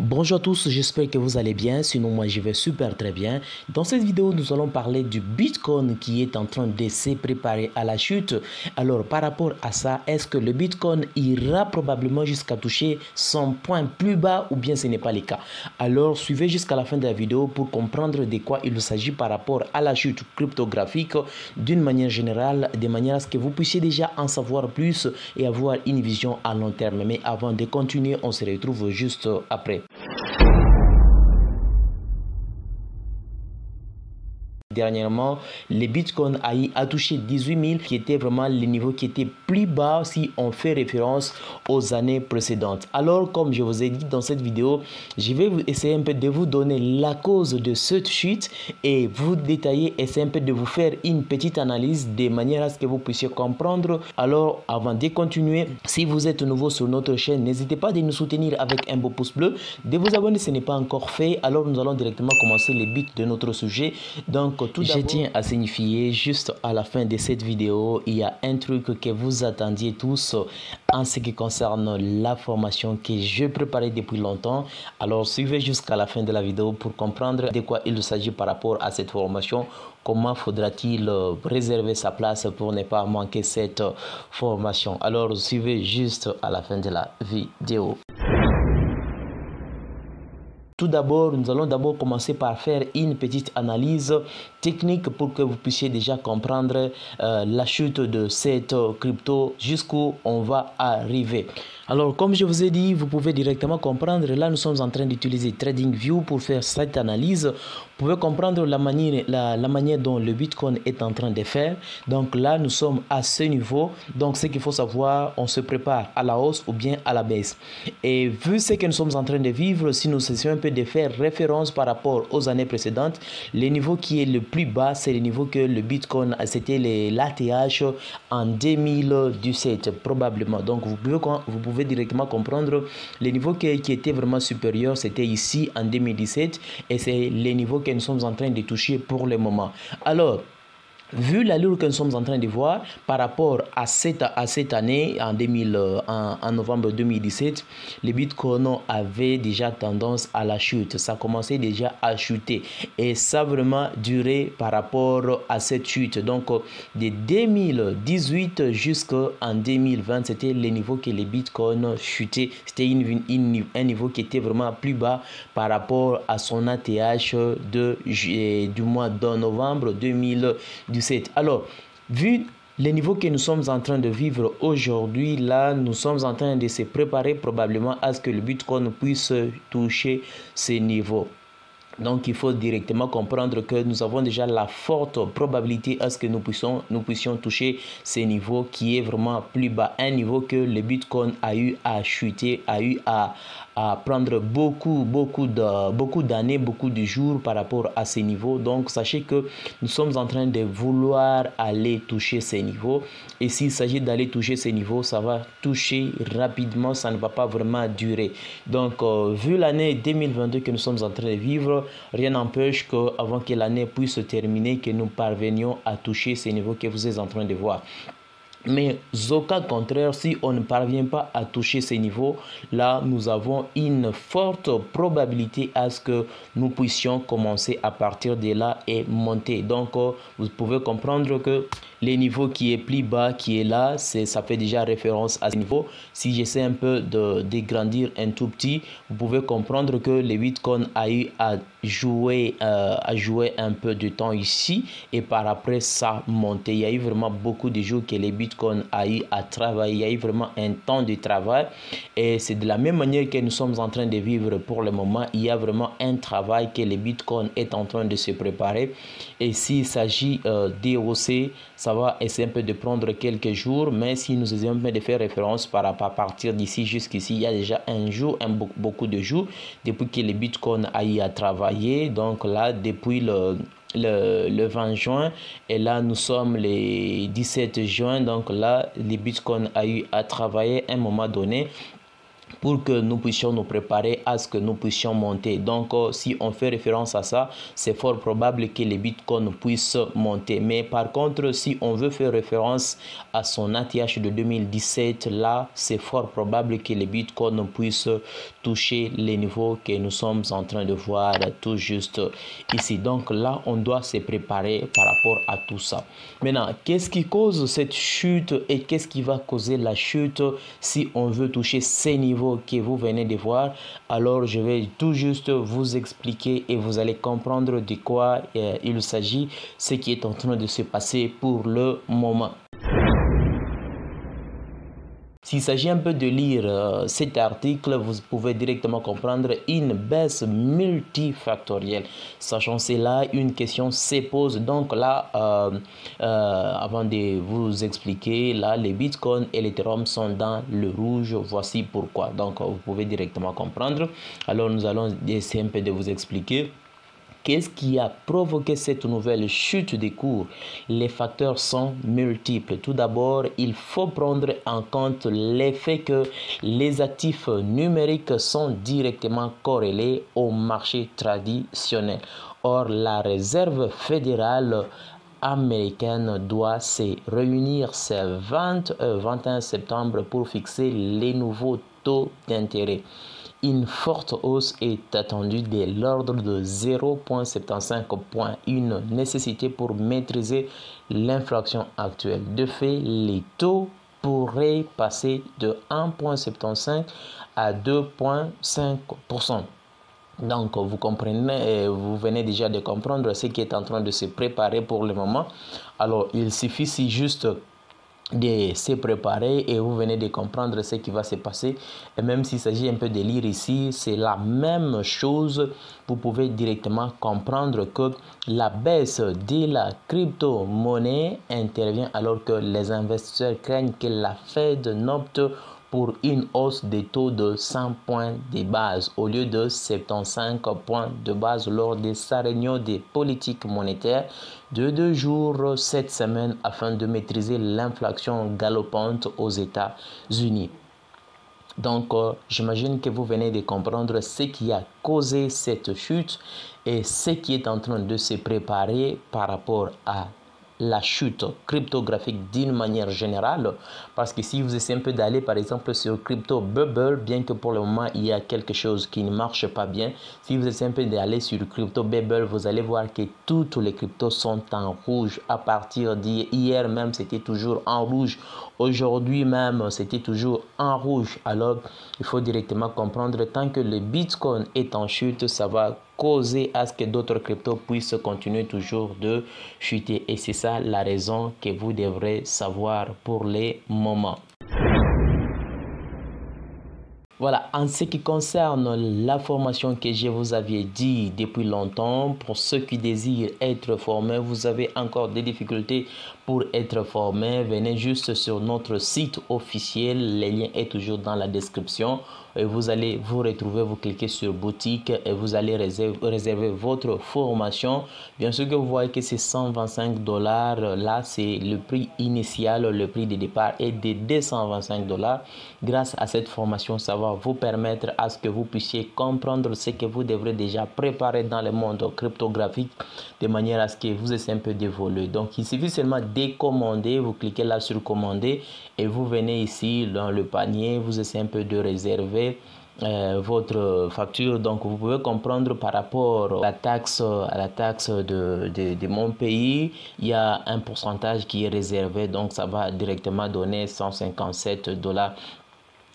Bonjour à tous, j'espère que vous allez bien, sinon moi je vais super très bien. Dans cette vidéo, nous allons parler du Bitcoin qui est en train de se préparer à la chute. Alors par rapport à ça, est-ce que le Bitcoin ira probablement jusqu'à toucher son point plus bas ou bien ce n'est pas le cas? Alors suivez jusqu'à la fin de la vidéo pour comprendre de quoi il s'agit par rapport à la chute cryptographique d'une manière générale, de manière à ce que vous puissiez déjà en savoir plus et avoir une vision à long terme. Mais avant de continuer, on se retrouve juste après. Dernièrement, le Bitcoin a touché 18 000 qui était vraiment le niveau qui était plus bas si on fait référence aux années précédentes. Alors comme je vous ai dit dans cette vidéo, je vais essayer un peu de vous donner la cause de cette chute et vous détailler, essayer un peu de vous faire une petite analyse de manière à ce que vous puissiez comprendre. Alors avant de continuer, si vous êtes nouveau sur notre chaîne, n'hésitez pas de nous soutenir avec un beau pouce bleu, de vous abonner si ce n'est pas encore fait. Alors nous allons directement commencer les bits de notre sujet. Donc tout d'abord, je tiens à signifier juste à la fin de cette vidéo, il y a un truc que vous attendiez tous en ce qui concerne la formation que je préparais depuis longtemps. Alors suivez jusqu'à la fin de la vidéo pour comprendre de quoi il s'agit par rapport à cette formation. Comment faudra-t-il réserver sa place pour ne pas manquer cette formation? Alors suivez juste à la fin de la vidéo. Tout d'abord, nous allons d'abord commencer par faire une petite analyse technique pour que vous puissiez déjà comprendre la chute de cette crypto jusqu'où on va arriver. Alors, comme je vous ai dit, vous pouvez directement comprendre. Là, nous sommes en train d'utiliser TradingView pour faire cette analyse. Vous pouvez comprendre la manière dont le Bitcoin est en train de faire. Donc là, nous sommes à ce niveau. Donc, ce qu'il faut savoir, on se prépare à la hausse ou bien à la baisse. Et vu ce que nous sommes en train de vivre, si nous essayons un peu de faire référence par rapport aux années précédentes, le niveau qui est le plus bas, c'est le niveau que le Bitcoin, c'était l'ATH en 2017, probablement. Donc, vous pouvez directement comprendre les niveaux qui étaient vraiment supérieurs, c'était ici en 2017 et c'est les niveaux que nous sommes en train de toucher pour le moment. Alors, vu l'allure que nous sommes en train de voir par rapport à cette année, en novembre 2017, le Bitcoin avait déjà tendance à la chute. Ça commençait déjà à chuter et ça a vraiment duré par rapport à cette chute. Donc, de 2018 jusqu'en 2020, c'était le niveau que le Bitcoin chutait. C'était un niveau qui était vraiment plus bas par rapport à son ATH du mois de novembre 2017. Alors, vu les niveaux que nous sommes en train de vivre aujourd'hui, là, nous sommes en train de se préparer probablement à ce que le Bitcoin puisse toucher ces niveaux. Donc, il faut directement comprendre que nous avons déjà la forte probabilité à ce que nous puissions toucher ces niveaux qui est vraiment plus bas. Un niveau que le Bitcoin a eu à chuter, a eu à prendre beaucoup d'années, beaucoup de jours par rapport à ces niveaux. Donc, sachez que nous sommes en train de vouloir aller toucher ces niveaux. Et s'il s'agit d'aller toucher ces niveaux, ça va toucher rapidement, ça ne va pas vraiment durer. Donc, vu l'année 2022 que nous sommes en train de vivre, rien n'empêche qu'avant que l'année puisse se terminer, que nous parvenions à toucher ces niveaux que vous êtes en train de voir. Mais au cas contraire, si on ne parvient pas à toucher ces niveaux, là, nous avons une forte probabilité à ce que nous puissions commencer à partir de là et monter. Donc, vous pouvez comprendre que les niveaux qui est plus bas, qui est là, ça fait déjà référence à ce niveau. Si j'essaie un peu de grandir un tout petit, vous pouvez comprendre que le Bitcoin a eu à jouer un peu de temps ici et par après ça monter. Il y a eu vraiment beaucoup de jours que les Bitcoin a eu à travailler. Il y a eu vraiment un temps de travail et c'est de la même manière que nous sommes en train de vivre pour le moment. Il y a vraiment un travail que le Bitcoin est en train de se préparer et s'il s'agit d'hausser, ça va essayer un peu de prendre quelques jours, mais si nous essayons de faire référence à partir d'ici jusqu'ici, il y a déjà beaucoup de jours depuis que le Bitcoin a eu à travailler. Donc là, depuis le 20 juin et là nous sommes le 17 juin, donc là le Bitcoin a eu à travailler à un moment donné pour que nous puissions nous préparer à ce que nous puissions monter. Donc, si on fait référence à ça, c'est fort probable que les bitcoins puissent monter. Mais par contre, si on veut faire référence à son ATH de 2017, là, c'est fort probable que les bitcoins puissent toucher les niveaux que nous sommes en train de voir tout juste ici. Donc là, on doit se préparer par rapport à tout ça. Maintenant, qu'est-ce qui cause cette chute et qu'est-ce qui va causer la chute si on veut toucher ces niveaux que vous venez de voir? Alors, je vais tout juste vous expliquer et vous allez comprendre de quoi il s'agit, ce qui est en train de se passer pour le moment. S'il s'agit un peu de lire cet article, vous pouvez directement comprendre une baisse multifactorielle. Sachant cela, une question se pose. Donc là, avant de vous expliquer, là, les bitcoins et l'Ethereum sont dans le rouge. Voici pourquoi. Donc, vous pouvez directement comprendre. Alors, nous allons essayer un peu de vous expliquer. Qu'est-ce qui a provoqué cette nouvelle chute des cours? Les facteurs sont multiples. Tout d'abord, il faut prendre en compte l'effet que les actifs numériques sont directement corrélés au marché traditionnel. Or, la Réserve fédérale américaine doit se réunir ce 21 septembre pour fixer les nouveaux taux d'intérêt. Une forte hausse est attendue de l'ordre de 0,75 points, une nécessité pour maîtriser l'inflation actuelle. De fait, les taux pourraient passer de 1,75 à 2,5%. Donc, vous comprenez, vous venez déjà de comprendre ce qui est en train de se préparer pour le moment. Alors, il suffit si juste de se préparer et vous venez de comprendre ce qui va se passer. Et même s'il s'agit un peu de lire ici, c'est la même chose. Vous pouvez directement comprendre que la baisse de la crypto-monnaie intervient alors que les investisseurs craignent que la Fed n'opte pour une hausse des taux de 100 points de base au lieu de 75 points de base lors de sa réunion des politiques monétaires de 2 jours cette semaine afin de maîtriser l'inflation galopante aux États-Unis. Donc, j'imagine que vous venez de comprendre ce qui a causé cette chute et ce qui est en train de se préparer par rapport à la chute cryptographique d'une manière générale, parce que si vous essayez un peu d'aller par exemple sur Crypto Bubble, bien que pour le moment il y a quelque chose qui ne marche pas bien, si vous essayez un peu d'aller sur Crypto Bubble, vous allez voir que toutes les cryptos sont en rouge. À partir d'hier même c'était toujours en rouge, aujourd'hui même c'était toujours en rouge. Alors il faut directement comprendre, tant que le Bitcoin est en chute, ça va causer à ce que d'autres cryptos puissent continuer toujours de chuter. Et c'est ça la raison que vous devrez savoir pour les moments. Voilà, en ce qui concerne la formation que je vous avais dit depuis longtemps, pour ceux qui désirent être formés, vous avez encore des difficultés pour être formé, venez juste sur notre site officiel, le lien est toujours dans la description. Et vous allez vous retrouver, vous cliquez sur boutique et vous allez réserver votre formation. Bien sûr que vous voyez que c'est 125 $. Là, c'est le prix initial, le prix de départ est de 225 $. Grâce à cette formation, ça va vous permettre à ce que vous puissiez comprendre ce que vous devrez déjà préparer dans le monde cryptographique de manière à ce que vous essayez un peu d'évoluer. Donc, il suffit seulement de commander, vous cliquez là sur commander et vous venez ici dans le panier, vous essayez un peu de réserver votre facture. Donc vous pouvez comprendre par rapport à la taxe de mon pays, il y a un pourcentage qui est réservé, donc ça va directement donner 157 $.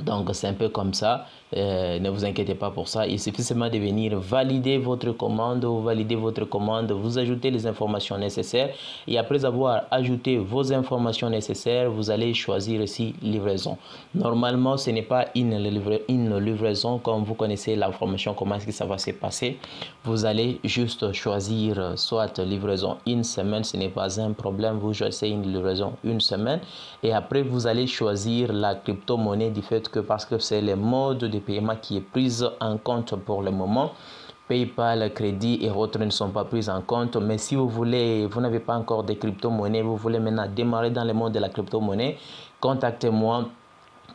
Donc c'est un peu comme ça, ne vous inquiétez pas pour ça. Il suffit seulement de venir valider votre commande, vous ajoutez les informations nécessaires et après avoir ajouté vos informations nécessaires, vous allez choisir ici livraison. Normalement ce n'est pas une livraison comme vous connaissez l'information, comment est-ce que ça va se passer. Vous allez juste choisir soit livraison une semaine, ce n'est pas un problème, vous choisissez une livraison une semaine et après vous allez choisir la crypto-monnaie du fait que parce que c'est le mode de paiement qui est pris en compte pour le moment. PayPal, crédit et autres ne sont pas pris en compte. Mais si vous n'avez pas encore de crypto-monnaie, vous voulez maintenant démarrer dans le monde de la crypto-monnaie, contactez-moi.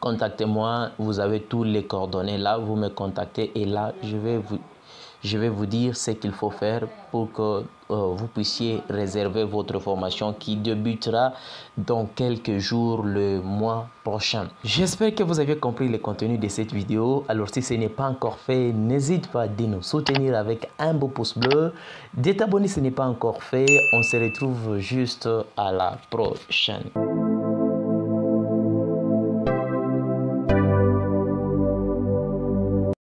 contactez-moi, vous avez tous les coordonnées là, vous me contactez et là je vais vous dire ce qu'il faut faire pour que vous puissiez réserver votre formation qui débutera dans quelques jours le mois prochain. J'espère que vous avez compris le contenu de cette vidéo. Alors si ce n'est pas encore fait, n'hésite pas de nous soutenir avec un beau pouce bleu, de t'abonner si ce n'est pas encore fait. On se retrouve juste à la prochaine.